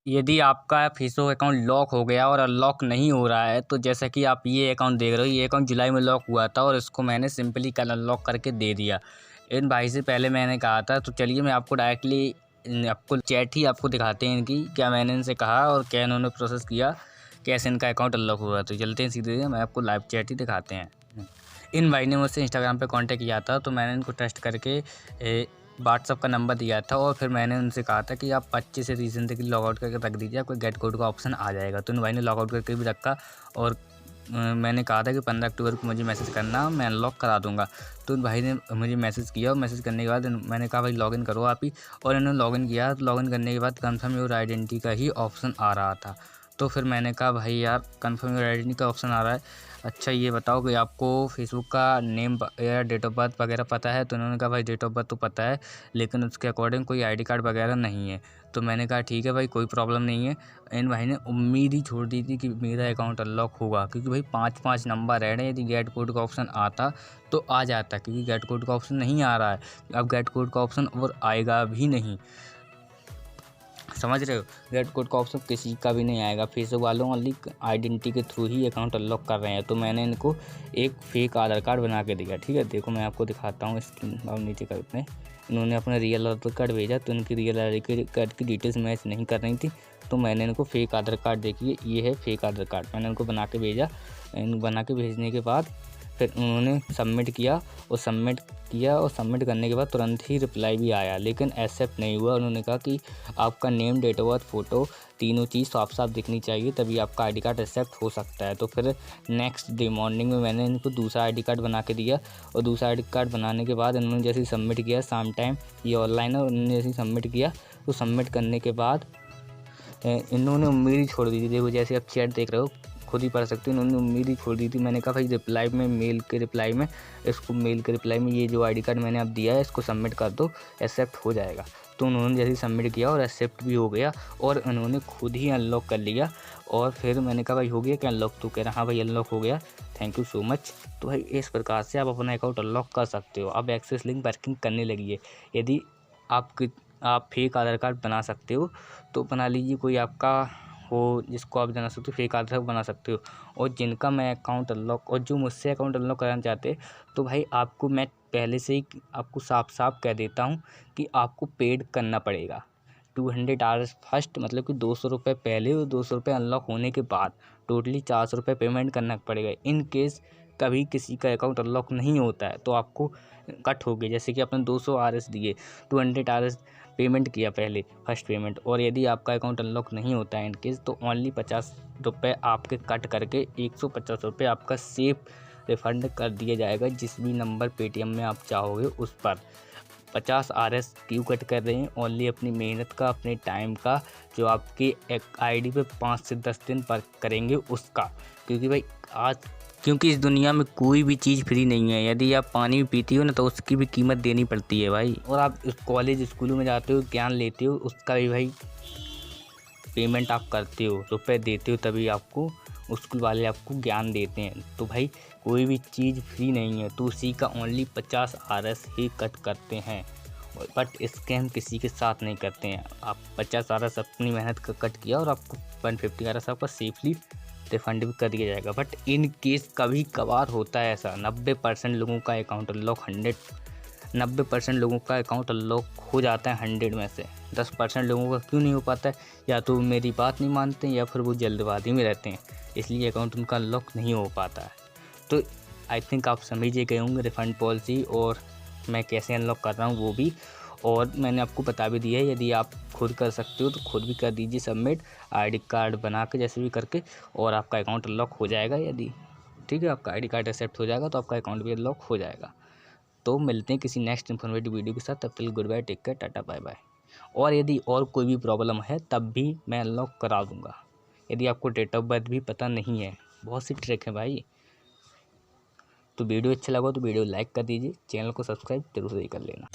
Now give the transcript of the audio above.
यदि आपका Facebook account lock हो गया और अनलॉक नहीं हो रहा है, तो जैसा कि आप ये अकाउंट देख रहे हो, ये अकाउंट जुलाई में लॉक हुआ था और इसको मैंने सिंपली कल अनलॉक करके दे दिया। इन भाई से पहले मैंने कहा था, तो चलिए मैं आपको डायरेक्टली आपको चैट ही आपको दिखाते हैं इनकी, क्या मैंने इनसे कहा और क्या इन्होंने प्रोसेस किया, कैसे इनका अकाउंट अनलॉक हुआ। तो चलते हैं सीधे, मैं आपको लाइव चैट ही दिखाते हैं। इन भाई ने मुझसे इंस्टाग्राम पे कांटेक्ट किया था, तो मैंने इनको ट्रस्ट करके व्हाट्सअप का नंबर दिया था और फिर मैंने उनसे कहा था कि आप 25 से 30 दिन तक लॉग आउट करके रख दीजिए, आपको गेट कोड का ऑप्शन आ जाएगा। तो इन भाई ने लॉग आउट करके भी रखा और मैंने कहा था कि 15 अक्टूबर को मुझे मैसेज करना, मैं अनलॉक करा दूंगा। तो उन भाई ने मुझे मैसेज किया और मैसेज करने के बाद मैंने कहा भाई लॉगिन करो आप ही, और इन्होंने लॉगिन किया। तो लॉगिन करने के बाद कन्फर्म योर आइडेंटिटी का ही ऑप्शन आ रहा था। तो फिर मैंने कहा भाई यार कन्फर्म योर आइडेंटिटी का ऑप्शन आ रहा है, अच्छा ये बताओ कि आपको फेसबुक का नेम या डेट ऑफ बर्थ वगैरह पता है। तो उन्होंने कहा भाई डेट ऑफ बर्थ तो पता है, लेकिन उसके अकॉर्डिंग कोई आईडी कार्ड वगैरह नहीं है। तो मैंने कहा ठीक है भाई कोई प्रॉब्लम नहीं है। इन भाई ने उम्मीद ही छोड़ दी थी कि मेरा अकाउंट अनलॉक होगा, क्योंकि भाई 5-5 नंबर ऐड है, यदि गेट कोड का ऑप्शन आता तो आ जाता, क्योंकि गेट कोड का ऑप्शन नहीं आ रहा है। अब गेट कोड का ऑप्शन और आएगा भी नहीं, समझ रहे हो। गेट कोड का ऑप्शन किसी का भी नहीं आएगा, फेसबुक वालों ओनली आइडेंटिटी के थ्रू ही अकाउंट अनलॉक कर रहे हैं। तो मैंने इनको एक फेक आधार कार्ड बना के दिया, ठीक है। देखो मैं आपको दिखाता हूँ, स्क्रीन और नीचे करते हैं। इन्होंने अपना रियल आधार कार्ड भेजा, तो इनकी रियल आधार कार्ड की डिटेल्स मैच नहीं कर रही थी, तो मैंने इनको फेक आधार कार्ड, देखिए ये है फेक आधार कार्ड, मैंने इनको बना के भेजा। बना के भेजने के बाद फिर उन्होंने सबमिट किया और सबमिट करने के बाद तुरंत ही रिप्लाई भी आया, लेकिन एक्सेप्ट नहीं हुआ। उन्होंने कहा कि आपका name, date of birth, photo तीनों चीज़ साफ साफ दिखनी चाहिए, तभी आपका आईडी कार्ड एक्सेप्ट हो सकता है। तो फिर नेक्स्ट डे मॉर्निंग में मैंने इनको दूसरा आईडी कार्ड बना के दिया, और दूसरा आईडी कार्ड बनाने के बाद इन्होंने जैसे ही सबमिट किया, शाम टाइम ये ऑनलाइन है, उन्होंने जैसे ही सबमिट किया, तो सबमिट करने के बाद इन्होंने उम्मीद ही छोड़ दी थी। देखो जैसे आप चैट देख रहे हो, खुद ही पढ़ सकते हो, इन्होंने उम्मीद ही छोड़ दी थी। मैंने कहा भाई रिप्लाई में, मेल के रिप्लाई में ये जो आईडी कार्ड मैंने अब दिया है इसको सबमिट कर दो, एक्सेप्ट हो जाएगा। तो उन्होंने जैसे ही सबमिट किया और एक्सेप्ट भी हो गया, और उन्होंने खुद ही अनलॉक कर लिया। और फिर मैंने कहा भाई हो गया क्या अनलॉक? तो कह रहा हाँ भाई अनलॉक हो गया, थैंक यू सो मच। तो भाई इस प्रकार से आप अपना अकाउंट अनलॉक कर सकते हो। अब एक्सेस लिंक वर्किंग करने लगी है। यदि आप फेक आधार कार्ड बना सकते हो तो बना लीजिए, कोई आपका हो जिसको आप बना सकते हो, फेक आधार बना सकते हो। और जिनका मैं अकाउंट अनलॉक, और जो मुझसे अकाउंट अनलॉक कराना चाहते, तो भाई आपको मैं पहले से ही आपको साफ साफ कह देता हूँ कि आपको पेड करना पड़ेगा 200 आवर्स फर्स्ट, मतलब कि 200 रुपये पहले और 200 रुपये अनलॉक होने के बाद टोटली 400 रुपये पेमेंट करना पड़ेगा। इन केस कभी किसी का अकाउंट अनलॉक नहीं होता है तो आपको कट हो गई, जैसे कि आपने 200 आरएस दिए, 200 आरएस पेमेंट किया पहले फर्स्ट पेमेंट, और यदि आपका अकाउंट अनलॉक नहीं होता है इनकेस, तो ओनली 50 रुपये आपके कट करके 150 रुपये आपका सेफ रिफ़ंड कर दिया जाएगा, जिस भी नंबर पेटीएम में आप चाहोगे उस पर। 50 आरएस क्यों कट कर रहे हैं? ओनली अपनी मेहनत का, अपने टाइम का, जो आपके आईडी पे 5 से 10 दिन पर करेंगे उसका। क्योंकि इस दुनिया में कोई भी चीज़ फ्री नहीं है। यदि आप पानी भी पीती हो ना, तो उसकी भी कीमत देनी पड़ती है भाई। और आप कॉलेज स्कूलों में जाते हो, ज्ञान लेते हो, उसका भी भाई पेमेंट आप करते हो, रुपए देते हो, तभी आपको स्कूल वाले आपको ज्ञान देते हैं। तो भाई कोई भी चीज़ फ्री नहीं है, तो उसी का ओनली 50 आरएस ही कट करते हैं, बट स्कैम किसी के साथ नहीं करते हैं। आप 50 आरएस अपनी मेहनत का कट किया और आपको 150 आरएस आपका सेफली रिफंड भी कर दिया जाएगा। बट इन केस कभी कभार होता है ऐसा, 90% लोगों का अकाउंट अनलॉक 90% लोगों का अकाउंट अनलॉक हो जाता है 100 में से। 10% लोगों का क्यों नहीं हो पाता है? या तो मेरी बात नहीं मानते हैं, या फिर वो जल्दबाजी में रहते हैं, इसलिए अकाउंट उनका अनलॉक नहीं हो पाता है। तो आई थिंक आप समझ गए होंगे रिफ़ंड पॉलिसी और मैं कैसे अनलॉक कर रहा हूँ वो भी, और मैंने आपको बता भी दिया है। यदि आप खुद कर सकते हो तो खुद भी कर दीजिए सबमिट, आईडी कार्ड बना के जैसे भी करके, और आपका अकाउंट अनलॉक हो जाएगा। यदि ठीक है, आपका आईडी कार्ड एक्सेप्ट हो जाएगा तो आपका अकाउंट भी अनलॉक हो जाएगा। तो मिलते हैं किसी नेक्स्ट इन्फॉर्मेटिव वीडियो के साथ, तब तक good bye, take care, tata bye bye. और यदि और कोई भी प्रॉब्लम है तब भी मैं अनलॉक करा दूँगा। यदि आपको डेट ऑफ बर्थ भी पता नहीं है, बहुत सी ट्रिक है भाई। तो वीडियो अच्छा लगा तो वीडियो लाइक कर दीजिए, चैनल को सब्सक्राइब जरूर से कर लेना।